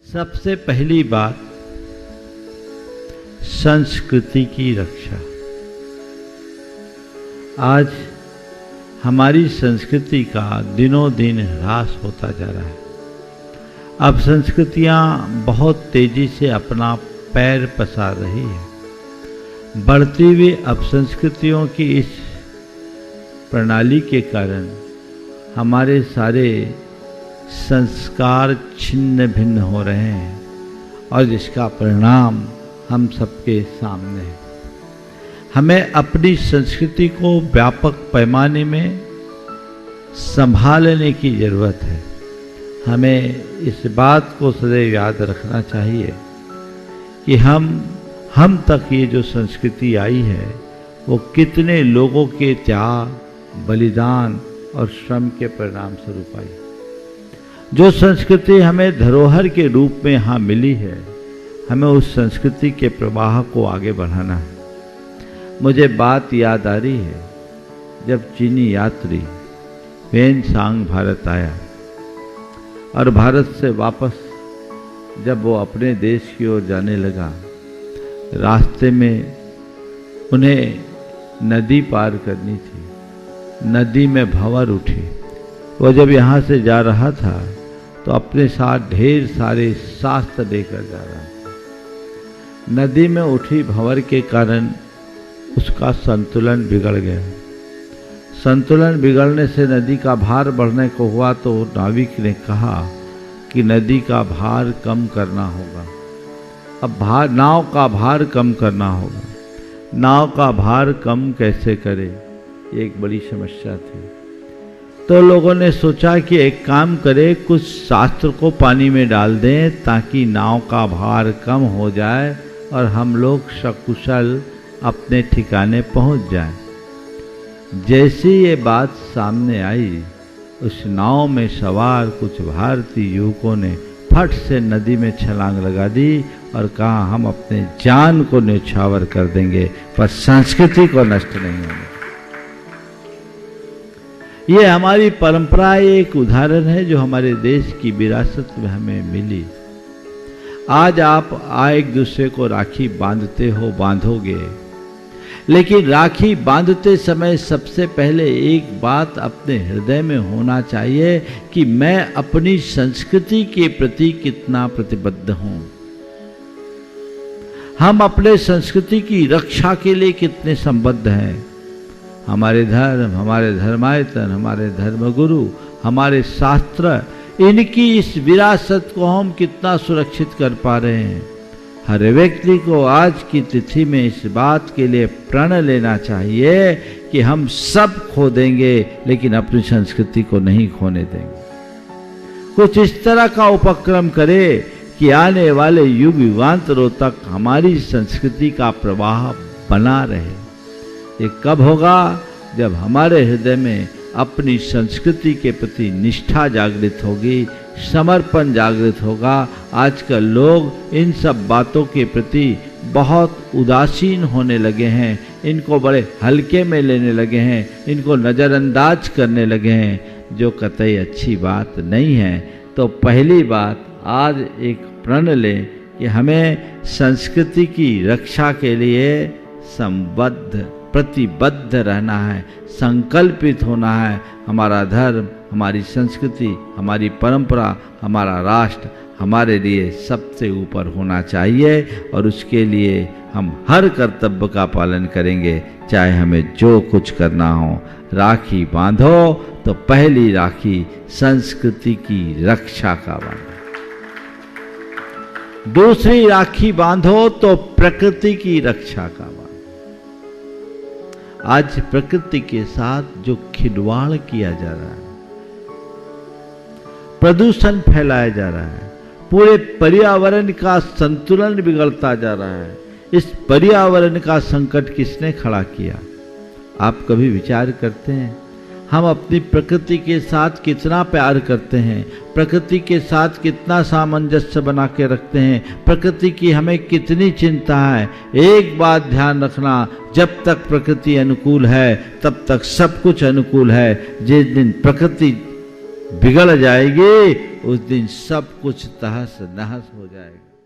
सबसे पहली बात, संस्कृति की रक्षा। आज हमारी संस्कृति का दिनों दिन ह्रास होता जा रहा है। अब संस्कृतियां बहुत तेजी से अपना पैर पसार रही है। बढ़ती हुई अपसंस्कृतियों की इस प्रणाली के कारण हमारे सारे संस्कार छिन्न भिन्न हो रहे हैं और जिसका परिणाम हम सबके सामने है। हमें अपनी संस्कृति को व्यापक पैमाने में संभालने की जरूरत है। हमें इस बात को सदैव याद रखना चाहिए कि हम तक ये जो संस्कृति आई है वो कितने लोगों के त्याग, बलिदान और श्रम के परिणाम स्वरूप आई। जो संस्कृति हमें धरोहर के रूप में यहाँ मिली है, हमें उस संस्कृति के प्रवाह को आगे बढ़ाना है। मुझे बात याद आ रही है जब चीनी यात्री ह्वेनसांग भारत आया और भारत से वापस जब वो अपने देश की ओर जाने लगा, रास्ते में उन्हें नदी पार करनी थी। नदी में भंवर उठी। वो जब यहाँ से जा रहा था तो अपने साथ ढेर सारे शास्त्र लेकर जा रहा था। नदी में उठी भंवर के कारण उसका संतुलन बिगड़ गया। संतुलन बिगड़ने से नदी का भार बढ़ने को हुआ तो नाविक ने कहा कि नदी का भार कम करना होगा। अब नाव का भार कम करना होगा। नाव का भार कम कैसे करे, ये एक बड़ी समस्या थी। तो लोगों ने सोचा कि एक काम करें, कुछ शास्त्र को पानी में डाल दें ताकि नाव का भार कम हो जाए और हम लोग सकुशल अपने ठिकाने पहुंच जाएं। जैसी ये बात सामने आई, उस नाव में सवार कुछ भारतीय युवकों ने फट से नदी में छलांग लगा दी और कहा हम अपने जान को न्यौछावर कर देंगे पर संस्कृति को नष्ट नहीं होने। ये हमारी परंपरा एक उदाहरण है जो हमारे देश की विरासत में हमें मिली। आज आप एक दूसरे को राखी बांधते हो, बांधोगे, लेकिन राखी बांधते समय सबसे पहले एक बात अपने हृदय में होना चाहिए कि मैं अपनी संस्कृति के प्रति कितना प्रतिबद्ध हूं। हम अपने संस्कृति की रक्षा के लिए कितने संबद्ध हैं। हमारे धर्म, हमारे धर्मायतन, हमारे धर्मगुरु, हमारे शास्त्र, इनकी इस विरासत को हम कितना सुरक्षित कर पा रहे हैं। हर व्यक्ति को आज की तिथि में इस बात के लिए प्रण लेना चाहिए कि हम सब खो देंगे लेकिन अपनी संस्कृति को नहीं खोने देंगे। कुछ इस तरह का उपक्रम करें कि आने वाले युग युगांतरों तक हमारी संस्कृति का प्रवाह बना रहे। ये कब होगा? जब हमारे हृदय में अपनी संस्कृति के प्रति निष्ठा जागृत होगी, समर्पण जागृत होगा। आजकल लोग इन सब बातों के प्रति बहुत उदासीन होने लगे हैं, इनको बड़े हल्के में लेने लगे हैं, इनको नज़रअंदाज करने लगे हैं, जो कतई अच्छी बात नहीं है। तो पहली बात, आज एक प्रण लें कि हमें संस्कृति की रक्षा के लिए संबद्ध, प्रतिबद्ध रहना है, संकल्पित होना है। हमारा धर्म, हमारी संस्कृति, हमारी परंपरा, हमारा राष्ट्र हमारे लिए सबसे ऊपर होना चाहिए और उसके लिए हम हर कर्तव्य का पालन करेंगे, चाहे हमें जो कुछ करना हो। राखी बांधो तो पहली राखी संस्कृति की रक्षा का बांधो। दूसरी राखी बांधो तो प्रकृति की रक्षा का बांधो। आज प्रकृति के साथ जो खिलवाड़ किया जा रहा है, प्रदूषण फैलाया जा रहा है, पूरे पर्यावरण का संतुलन बिगड़ता जा रहा है, इस पर्यावरण का संकट किसने खड़ा किया? आप कभी विचार करते हैं? हम अपनी प्रकृति के साथ कितना प्यार करते हैं, प्रकृति के साथ कितना सामंजस्य बना के रखते हैं, प्रकृति की हमें कितनी चिंता है। एक बात ध्यान रखना, जब तक प्रकृति अनुकूल है तब तक सब कुछ अनुकूल है। जिस दिन प्रकृति बिगड़ जाएगी, उस दिन सब कुछ तहस नहस हो जाएगा।